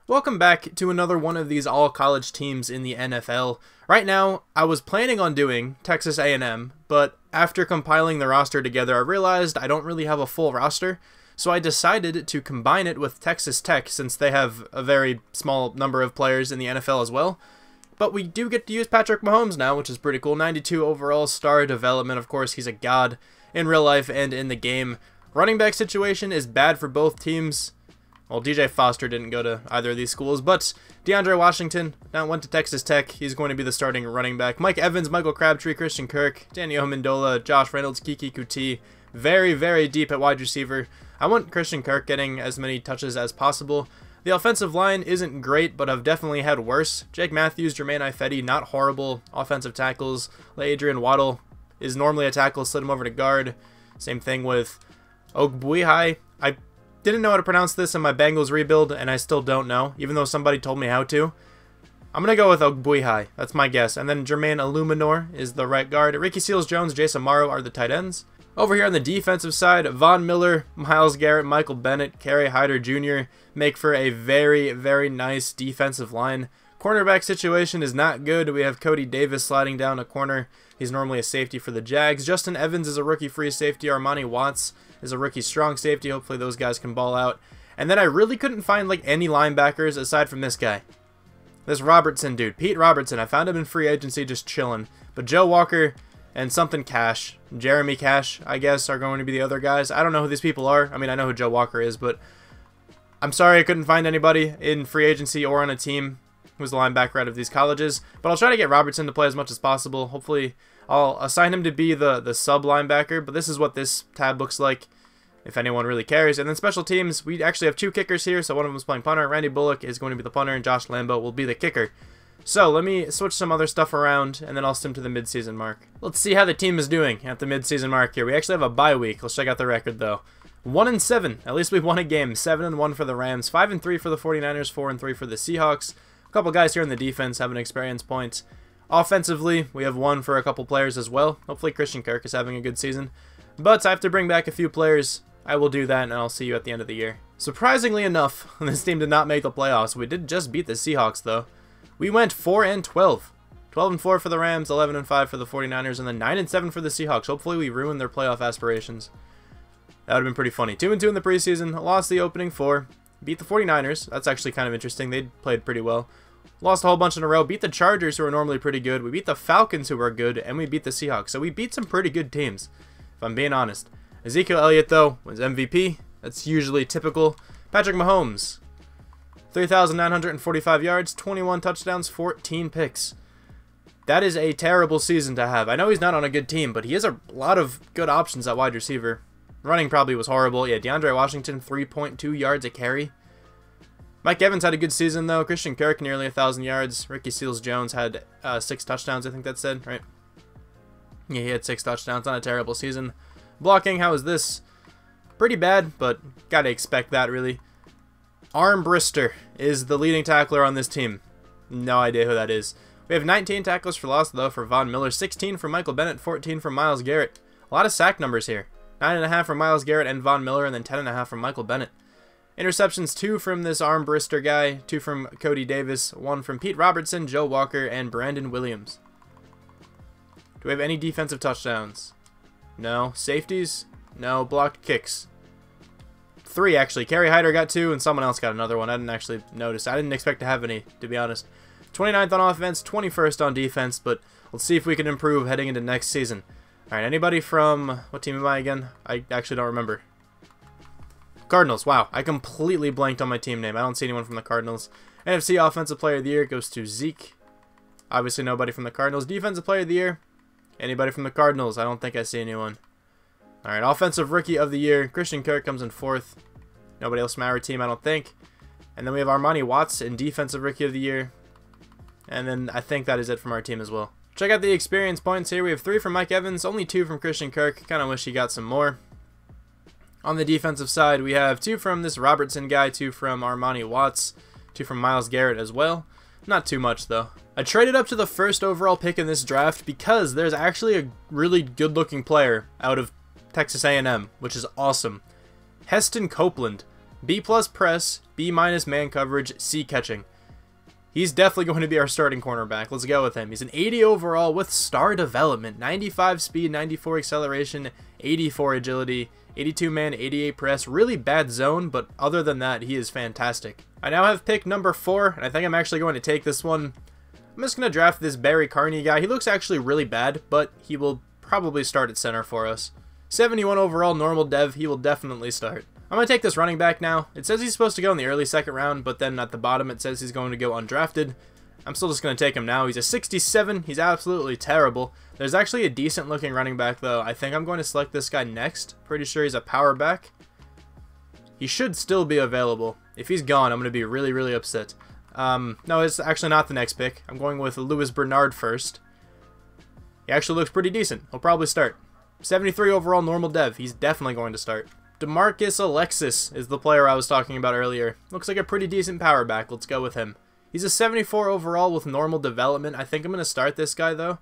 Welcome back to another one of these all-college teams in the NFL. Right now, I was planning on doing Texas A&M, but after compiling the roster together, I realized I don't really have a full roster, so I decided to combine it with Texas Tech since they have a very small number of players in the NFL as well. But we do get to use Patrick Mahomes now, which is pretty cool. 92 overall star development. Of course, he's a god in real life and in the game. Running back situation is bad for both teams. Well, DJ Foster didn't go to either of these schools, but DeAndre Washington now went to Texas Tech. He's going to be the starting running back. Mike Evans, Michael Crabtree, Christian Kirk, Daniel Amendola, Josh Reynolds, Kiki Kuti. Very, very deep at wide receiver. I want Christian Kirk getting as many touches as possible. The offensive line isn't great, but I've definitely had worse. Jake Matthews, Jermaine Ifedi, not horrible offensive tackles. Adrian Waddle is normally a tackle, slid him over to guard. Same thing with Ogbuehi. I didn't know how to pronounce this in my Bengals rebuild, and I still don't know, even though somebody told me how to. I'm going to go with Ogbuehi. That's my guess. And then Jermaine Illuminor is the right guard. Ricky Seals-Jones, Jason Morrow are the tight ends. Over here on the defensive side, Von Miller, Myles Garrett, Michael Bennett, Kerry Hyder Jr. make for a very, very nice defensive line. Cornerback situation is not good. We have Cody Davis sliding down a corner. He's normally a safety for the Jags. Justin Evans is a rookie free safety. Armani Watts is a rookie strong safety. Hopefully those guys can ball out. And then I really couldn't find like any linebackers aside from this guy. This Robertson dude, Pete Robertson. I found him in free agency just chilling. But Joe Walker and something Cash, Jeremy Cash, I guess, are going to be the other guys. I don't know who these people are. I mean, I know who Joe Walker is, but I'm sorry I couldn't find anybody in free agency or on a team who was the linebacker out of these colleges. But I'll try to get Robertson to play as much as possible. Hopefully I'll assign him to be the sub linebacker, but this is what this tab looks like, if anyone really cares. And then special teams, we actually have two kickers here, so one of them is playing punter. Randy Bullock is going to be the punter, and Josh Lambo will be the kicker. So let me switch some other stuff around, and then I'll stim to the midseason mark. Let's see how the team is doing at the midseason mark here. We actually have a bye week. Let's check out the record, though. 1-7. At least we've won a game. 7-1 for the Rams. 5-3 for the 49ers. 4-3 for the Seahawks. A couple guys here in the defense have an experience point. Offensively, we have one for a couple players as well. Hopefully Christian Kirk is having a good season. But I have to bring back a few players. I will do that, and I'll see you at the end of the year. Surprisingly enough, this team did not make the playoffs. We did just beat the Seahawks, though. We went 4-12. 12-4 for the Rams, 11-5 for the 49ers, and then 9-7 for the Seahawks. Hopefully we ruin their playoff aspirations. That would have been pretty funny. 2-2 in the preseason. Lost the opening 4. Beat the 49ers. That's actually kind of interesting. They played pretty well. Lost a whole bunch in a row. Beat the Chargers, who are normally pretty good. We beat the Falcons, who are good. And we beat the Seahawks. So we beat some pretty good teams, if I'm being honest. Ezekiel Elliott, though, was MVP. That's usually typical. Patrick Mahomes, 3,945 yards, 21 touchdowns, 14 picks. That is a terrible season to have. I know he's not on a good team, but he has a lot of good options at wide receiver. Running probably was horrible. Yeah, DeAndre Washington, 3.2 yards a carry. Mike Evans had a good season, though. Christian Kirk, nearly 1,000 yards. Ricky Seals-Jones had 6 touchdowns, I think that said, right? Yeah, he had 6 touchdowns. Not a terrible season. Blocking, how is this? Pretty bad, but gotta expect that, really. Armbrister is the leading tackler on this team. No idea who that is. We have 19 tackles for loss, though, for Von Miller. 16 for Michael Bennett. 14 for Myles Garrett. A lot of sack numbers here. 9.5 for Myles Garrett and Von Miller, and then 10.5 from Michael Bennett. Interceptions, 2 from this Armbrister guy, 2 from Cody Davis, 1 from Pete Robertson, Joe Walker, and Brandon Williams. Do we have any defensive touchdowns? No. Safeties? No. Blocked kicks. 3, actually. Kerry Hyder got 2, and someone else got another one. I didn't actually notice. I didn't expect to have any, to be honest. 29th on offense, 21st on defense, but let's see if we can improve heading into next season. Alright, anybody from... What team am I again? I actually don't remember. Cardinals. Wow, I completely blanked on my team name. I don't see anyone from the Cardinals. NFC Offensive Player of the Year goes to Zeke. Obviously nobody from the Cardinals. Defensive Player of the Year. Anybody from the Cardinals? I don't think I see anyone. Alright, Offensive Rookie of the Year. Christian Kirk comes in 4th. Nobody else from our team, I don't think. And then we have Armani Watts in Defensive Rookie of the Year. And then I think that is it from our team as well. Check out the experience points here. We have 3 from Mike Evans, only 2 from Christian Kirk. Kind of wish he got some more. On the defensive side, we have 2 from this Robertson guy, 2 from Armani Watts, 2 from Myles Garrett as well. Not too much, though. I traded up to the first overall pick in this draft because there's actually a really good looking player out of Texas A&M, which is awesome. Heston Copeland, B+ press, B- man coverage, C catching. He's definitely going to be our starting cornerback. Let's go with him. He's an 80 overall with star development, 95 speed, 94 acceleration, 84 agility, 82 man, 88 press. Really bad zone, but other than that, he is fantastic. I now have pick number 4, and I think I'm actually going to take this one. I'm just going to draft this Barry Carney guy. He looks actually really bad, but he will probably start at center for us. 71 overall, normal dev. He will definitely start. I'm going to take this running back now. It says he's supposed to go in the early second round, but then at the bottom it says he's going to go undrafted. I'm still just going to take him now. He's a 67. He's absolutely terrible. There's actually a decent looking running back, though. I think I'm going to select this guy next. Pretty sure he's a power back. He should still be available. If he's gone, I'm going to be really, really upset. No, it's actually not the next pick. I'm going with Louis Bernard first. He actually looks pretty decent. He'll probably start. 73 overall, normal dev. He's definitely going to start. DeMarcus Alexis is the player I was talking about earlier. Looks like a pretty decent power back. Let's go with him. He's a 74 overall with normal development. I think I'm going to start this guy, though,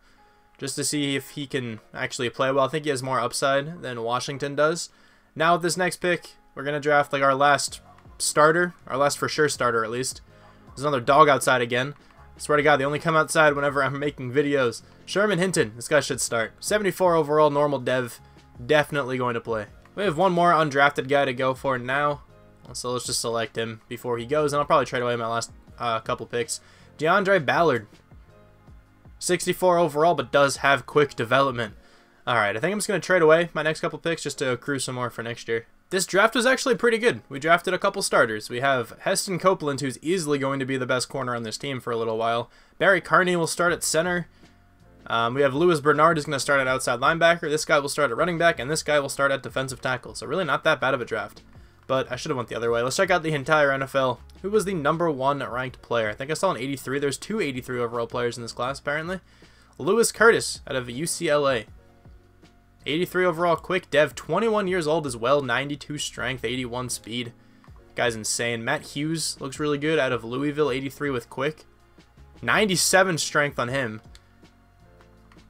just to see if he can actually play well. I think he has more upside than Washington does. Now with this next pick, we're going to draft like our last starter, our last for sure starter at least. There's another dog outside again. I swear to God, they only come outside whenever I'm making videos. Sherman Hinton, this guy should start. 74 overall, normal dev, definitely going to play. We have one more undrafted guy to go for now, so let's just select him before he goes, and I'll probably trade away my last couple picks. DeAndre Ballard, 64 overall, but does have quick development. Alright, I think I'm just going to trade away my next couple picks just to accrue some more for next year. This draft was actually pretty good. We drafted a couple starters. We have Heston Copeland, who's easily going to be the best corner on this team for a little while. Barry Carney will start at center. We have Louis Bernard, who's going to start at outside linebacker. This guy will start at running back, and this guy will start at defensive tackle. So really not that bad of a draft. But I should have went the other way. Let's check out the entire NFL. Who was the #1 ranked player? I think I saw an 83. There's 2 83 overall players in this class, apparently. Lewis Curtis out of UCLA. 83 overall, quick dev, 21 years old as well, 92 strength, 81 speed. Guy's insane. Matt Hughes looks really good out of Louisville, 83 with quick. 97 strength on him.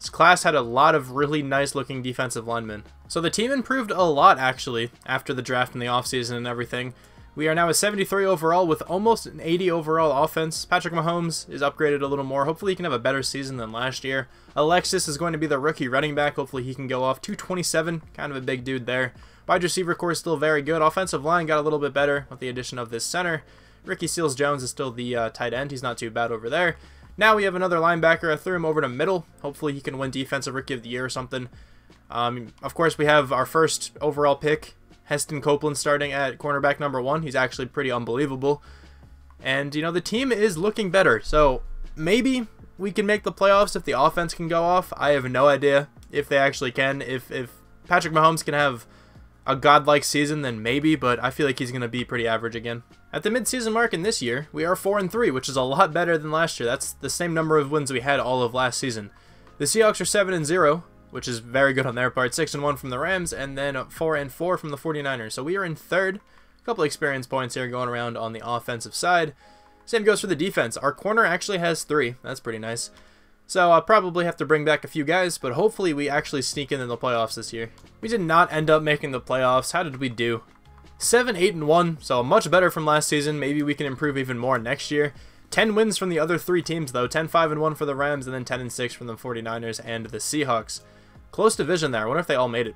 This class had a lot of really nice looking defensive linemen. So the team improved a lot actually after the draft and the offseason and everything. We are now a 73 overall with almost an 80 overall offense. Patrick Mahomes is upgraded a little more. Hopefully he can have a better season than last year. Alexis is going to be the rookie running back. Hopefully he can go off. 227, kind of a big dude there. Wide receiver core is still very good. Offensive line got a little bit better with the addition of this center. Ricky Seals-Jones is still the tight end. He's not too bad over there. Now we have another linebacker. I threw him over to middle. Hopefully he can win Defensive Rookie of the Year or something. Of course, we have our first overall pick, Heston Copeland, starting at cornerback #1. He's actually pretty unbelievable. And, you know, the team is looking better. So maybe we can make the playoffs if the offense can go off. I have no idea if they actually can. If Patrick Mahomes can have a godlike season, then maybe, but I feel like he's going to be pretty average again. At the midseason mark in this year, we are 4-3, which is a lot better than last year. That's the same number of wins we had all of last season. The Seahawks are 7-0, which is very good on their part. 6-1 from the Rams, and then 4-4 from the 49ers. So we are in third. A couple experience points here going around on the offensive side. Same goes for the defense. Our corner actually has 3. That's pretty nice. So I'll probably have to bring back a few guys, but hopefully we actually sneak in the playoffs this year. We did not end up making the playoffs. How did we do? 7-8-1, so much better from last season. Maybe we can improve even more next year. 10 wins from the other 3 teams, though. 10-5-1 for the Rams, and then 10-6 from the 49ers and the Seahawks. Close division there. I wonder if they all made it.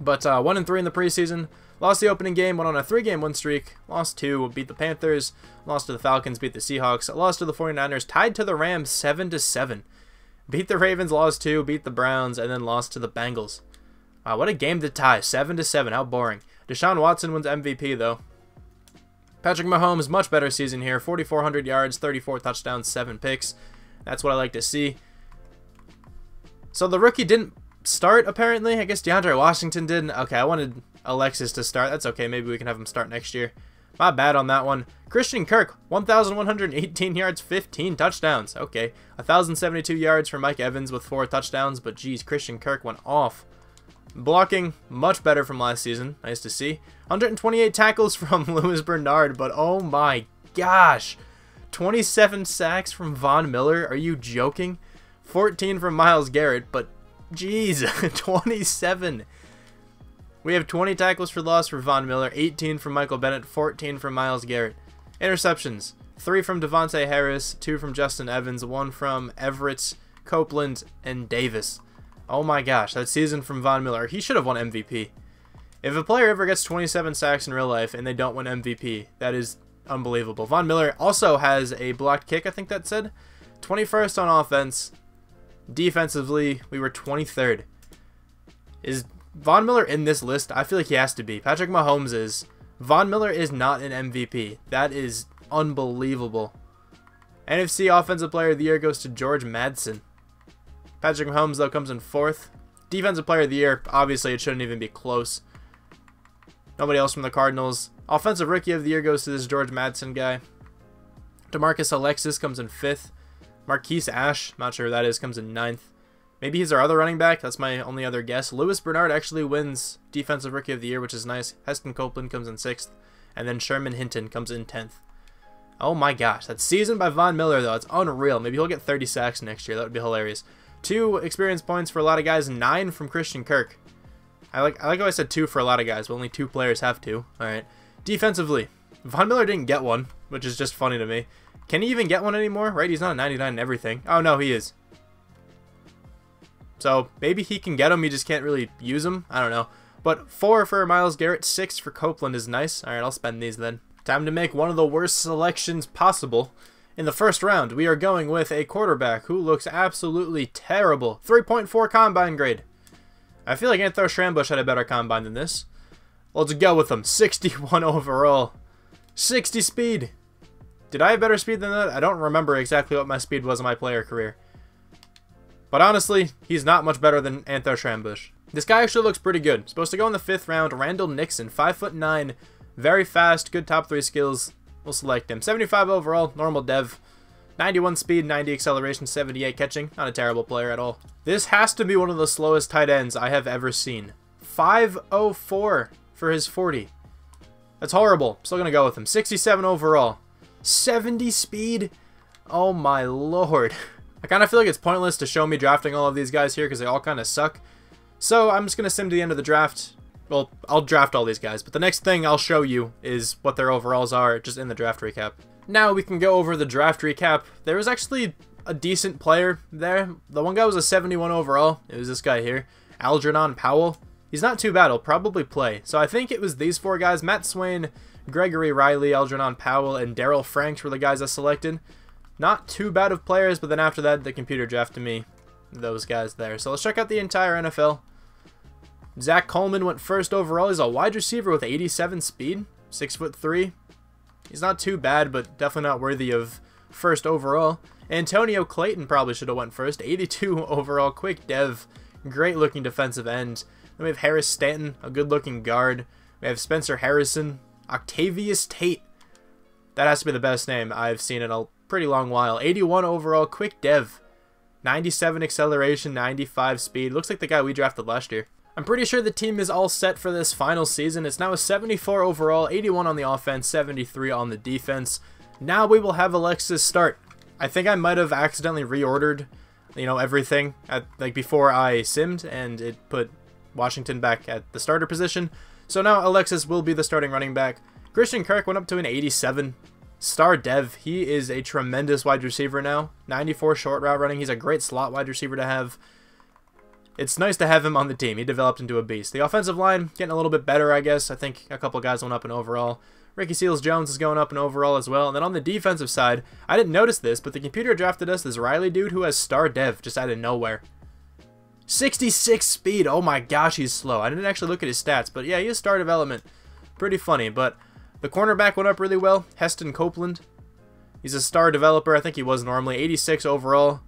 But 1-3 in the preseason. Lost the opening game, went on a 3-game win streak. Lost 2, beat the Panthers. Lost to the Falcons, beat the Seahawks. Lost to the 49ers, tied to the Rams 7-7. Beat the Ravens, lost 2, beat the Browns, and then lost to the Bengals. Wow, what a game to tie. 7-7, how boring. Deshaun Watson wins MVP, though. Patrick Mahomes, much better season here. 4,400 yards, 34 touchdowns, 7 picks. That's what I like to see. So the rookie didn't start, apparently. I guess DeAndre Washington did. Okay, I wanted Alexis to start. That's okay. Maybe we can have him start next year. My bad on that one. Christian Kirk, 1,118 yards, 15 touchdowns. Okay, 1,072 yards for Mike Evans with 4 touchdowns. But, geez, Christian Kirk went off. Blocking, much better from last season. Nice to see. 128 tackles from Louis Bernard. But, oh my gosh. 27 sacks from Von Miller. Are you joking? 14 from Myles Garrett, but geez, 27. We have 20 tackles for loss for Von Miller, 18 from Michael Bennett, 14 from Myles Garrett. Interceptions, 3 from Devontae Harris, 2 from Justin Evans, 1 from Everett, Copeland, and Davis. Oh my gosh, that season from Von Miller. He should have won MVP. If a player ever gets 27 sacks in real life and they don't win MVP, that is unbelievable. Von Miller also has a blocked kick, I think that said. 21st on offense. Defensively, we were 23rd. Is Von Miller in this list? I feel like he has to be. Patrick Mahomes is. Von Miller is not an MVP. That is unbelievable. NFC Offensive Player of the Year goes to George Madsen. Patrick Mahomes, though, comes in 4th. Defensive Player of the Year, obviously it shouldn't even be close. Nobody else from the Cardinals. Offensive Rookie of the Year goes to this George Madsen guy. DeMarcus Alexis comes in 5th. Marquise Ash, not sure who that is, comes in 9th. Maybe he's our other running back. That's my only other guess. Louis Bernard actually wins Defensive Rookie of the Year, which is nice. Heston Copeland comes in 6th. And then Sherman Hinton comes in 10th. Oh my gosh, that season by Von Miller, though, it's unreal. Maybe he'll get 30 sacks next year. That would be hilarious. 2 experience points for a lot of guys, 9 from Christian Kirk. I like how I said 2 for a lot of guys, but only 2 players have 2. Alright. Defensively, Von Miller didn't get one, which is just funny to me. Can he even get one anymore? Right, he's not a 99 in everything. Oh, no, he is. So, maybe he can get them, he just can't really use them. I don't know. But 4 for Myles Garrett, 6 for Copeland is nice. Alright, I'll spend these then. Time to make one of the worst selections possible. In the first round, we are going with a quarterback who looks absolutely terrible. 3.4 combine grade. I feel like Anthony Schrambush had a better combine than this. Let's go with him. 61 overall. 60 speed. Did I have better speed than that? I don't remember exactly what my speed was in my player career. But honestly, he's not much better than Anthony Schrambush. This guy actually looks pretty good. Supposed to go in the 5th round. Randall Nixon, 5'9", very fast, good top 3 skills. We'll select him. 75 overall, normal dev. 91 speed, 90 acceleration, 78 catching. Not a terrible player at all. This has to be one of the slowest tight ends I have ever seen. 504 for his 40. That's horrible. Still going to go with him. 67 overall. 70 speed. Oh my lord. I kind of feel like it's pointless to show me drafting all of these guys here because they all kind of suck. So I'm just going to sim to the end of the draft. Well, I'll draft all these guys, but the next thing I'll show you is what their overalls are just in the draft recap. Now we can go over the draft recap. There was actually a decent player there. The one guy was a 71 overall. It was this guy here, Algernon Powell. He's not too bad. He'll probably play. So I think it was these 4 guys, Matt Swain, Gregory Riley, Algernon Powell, and Daryl Franks were the guys I selected. Not too bad of players, but then after that, the computer drafted me those guys there. So let's check out the entire NFL. Zach Coleman went 1st overall. He's a wide receiver with 87 speed, 6'3". He's not too bad, but definitely not worthy of 1st overall. Antonio Clayton probably should have went 1st, 82 overall, quick dev, great looking defensive end. Then we have Harris Stanton, a good looking guard. We have Spencer Harrison, Octavius Tate. That has to be the best name I've seen in a pretty long while. 81 overall, quick dev, 97 acceleration, 95 speed. Looks like the guy we drafted last year. I'm pretty sure the team is all set for this final season. It's now a 74 overall, 81 on the offense, 73 on the defense. Now we will have Alexis start. I think I might have accidentally reordered, everything before I simmed, and it put Washington back at the starter position. So now Alexis will be the starting running back. Christian Kirk went up to an 87. Star Dev, he is a tremendous wide receiver now. 94 short route running. He's a great slot wide receiver to have. It's nice to have him on the team. He developed into a beast. The offensive line getting a little bit better, I guess. I think a couple guys went up in overall. Ricky Seals-Jones is going up in overall as well. And then on the defensive side, I didn't notice this, but the computer drafted us this Riley dude who has Star Dev just out of nowhere. 66 speed. Oh my gosh, he's slow. I didn't actually look at his stats, but yeah, he has star development. Pretty funny, but the cornerback went up really well. Heston Copeland. He's a star developer. I think he was normally 86 overall.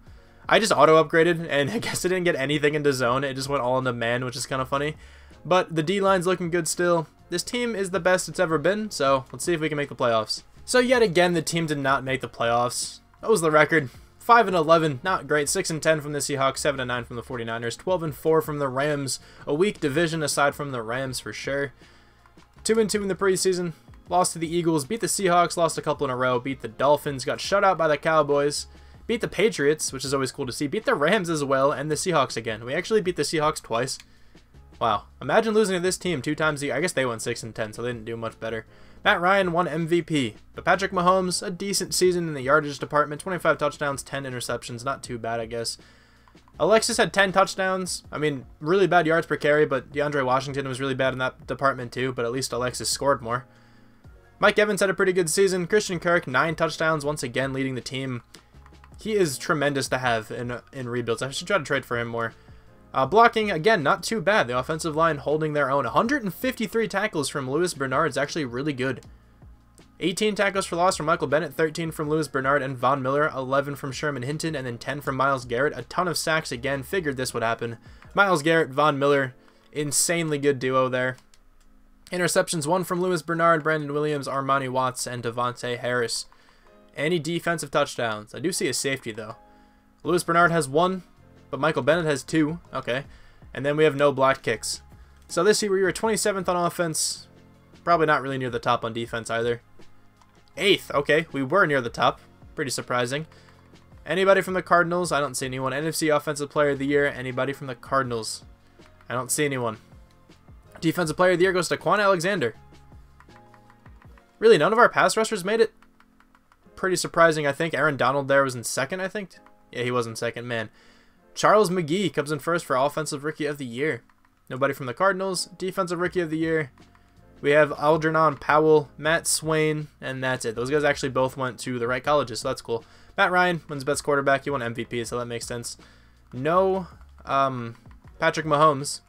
I just auto-upgraded, and I guess I didn't get anything into zone. It just went all into man, which is kind of funny. But the D-line's looking good still. This team is the best it's ever been, so let's see if we can make the playoffs. So yet again, the team did not make the playoffs. That was the record. 5-11, not great. 6-10 from the Seahawks, 7-9 from the 49ers, 12-4 from the Rams. A weak division aside from the Rams for sure. 2-2 in the preseason. lost to the Eagles, beat the Seahawks, lost a couple in a row, beat the Dolphins, got shut out by the Cowboys, beat the Patriots, which is always cool to see, beat the Rams as well, and the Seahawks again. We actually beat the Seahawks twice. Wow. Imagine losing to this team 2 times. I guess they went 6-10, so they didn't do much better. Matt Ryan won MVP, but Patrick Mahomes, a decent season in the yardage department, 25 touchdowns, 10 interceptions, not too bad, I guess. Alexis had 10 touchdowns. I mean, really bad yards per carry, but DeAndre Washington was really bad in that department too, but at least Alexis scored more. Mike Evans had a pretty good season. Christian Kirk, 9 touchdowns, once again leading the team. He is tremendous to have in rebuilds. I should try to trade for him more. Blocking, again, not too bad. The offensive line holding their own. 153 tackles from Louis Bernard is actually really good. 18 tackles for loss from Michael Bennett, 13 from Louis Bernard and Von Miller, 11 from Sherman Hinton, and then 10 from Myles Garrett. A ton of sacks again. Figured this would happen. Myles Garrett, Von Miller, insanely good duo there. Interceptions, 1 from Louis Bernard, Brandon Williams, Armani Watts, and Devontae Harris. Any defensive touchdowns? I do see a safety, though. Louis Bernard has 1, but Michael Bennett has 2. Okay. And then we have no blocked kicks. So this year we were 27th on offense. Probably not really near the top on defense either. 8th. Okay, we were near the top. Pretty surprising. Anybody from the Cardinals? I don't see anyone. NFC Offensive Player of the Year. Anybody from the Cardinals? I don't see anyone. Defensive Player of the Year goes to Quan Alexander. Really, none of our pass rushers made it? Pretty surprising, I think. Aaron Donald there was in 2nd, I think. Yeah, he was in 2nd, man. Charles McGee comes in 1st for Offensive Rookie of the Year. Nobody from the Cardinals. Defensive Rookie of the Year. We have Algernon Powell, Matt Swain, and that's it. Those guys actually both went to the right colleges, so that's cool. Matt Ryan wins Best Quarterback. He won MVP, so that makes sense. No Patrick Mahomes.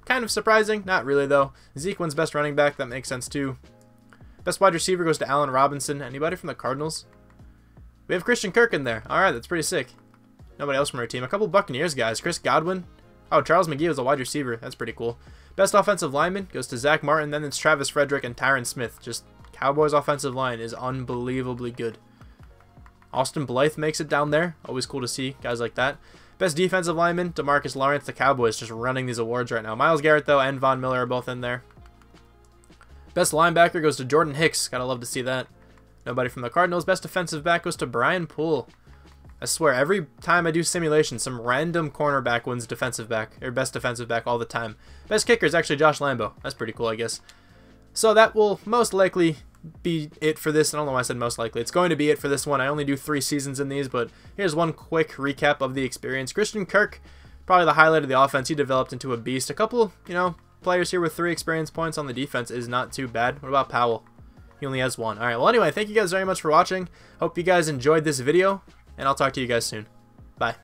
Kind of surprising. Not really, though. Zeke wins Best Running Back. That makes sense, too. Best Wide Receiver goes to Allen Robinson. Anybody from the Cardinals? We have Christian Kirk in there. All right, that's pretty sick. Nobody else from our team. A couple Buccaneers guys. Chris Godwin. Oh, Charles McGee was a wide receiver. That's pretty cool. Best offensive lineman goes to Zach Martin. Then it's Travis Frederick and Tyron Smith. Just Cowboys' offensive line is unbelievably good. Austin Blythe makes it down there. Always cool to see guys like that. Best defensive lineman, DeMarcus Lawrence. The Cowboys just running these awards right now. Myles Garrett, though, and Von Miller are both in there. Best linebacker goes to Jordan Hicks. Gotta love to see that. Nobody from the Cardinals. Best defensive back goes to Brian Poole. I swear, every time I do simulations, some random cornerback wins defensive back, or best defensive back all the time. Best kicker is actually Josh Lambo. That's pretty cool, I guess. So that will most likely be it for this. I don't know why I said most likely. It's going to be it for this one. I only do 3 seasons in these, but here's one quick recap of the experience. Christian Kirk, probably the highlight of the offense. He developed into a beast. A couple, players here with 3 experience points on the defense is not too bad. What about Powell? He only has 1. All right, well, anyway, thank you guys very much for watching. Hope you guys enjoyed this video, and I'll talk to you guys soon. Bye.